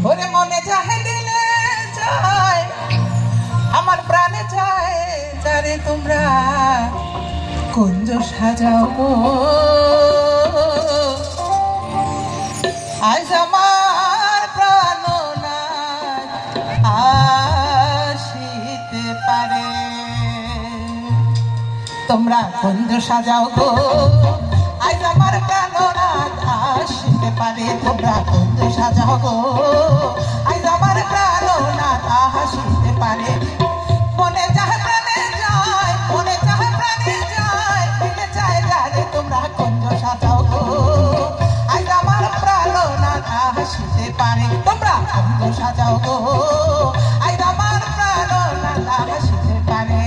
ওরে মনে চাহে দিলে চায় আমার প্রাণে চায় যারে তোমরা কুঞ্জ সাজাও গো আজ আমার প্রাণনাথ আসিতে পারে তোমরা কুঞ্জ সাজাও গো আজ আমার প্রাণনাথ আসিতে পারে তোমরা কুঞ্জ সাজাও গো আজ আমার প্রাণনাথ আসিতে পারে মনে চাহে প্রাণে যায় মনে চাহে প্রাণে যায় মনে চায় যারে তোমরা কুঞ্জ সাজাও গো আজ আমার প্রাণনাথ আসিতে পারে তোমরা কুঞ্জ সাজাও গো আজ আমার প্রাণনাথ আসিতে পারে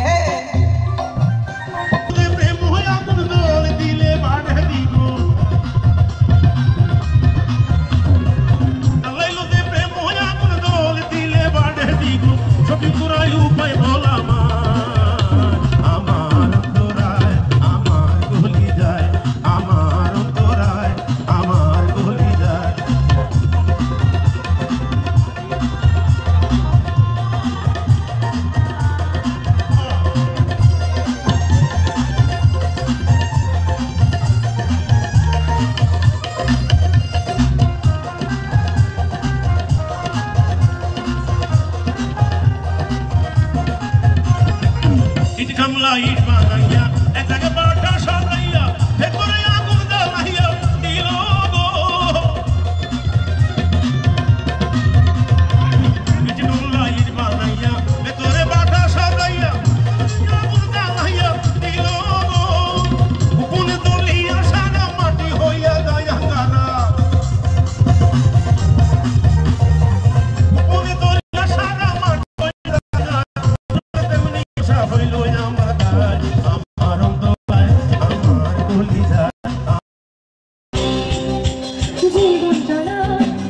জীবন চলা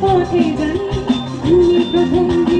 পথে জানি প্রথম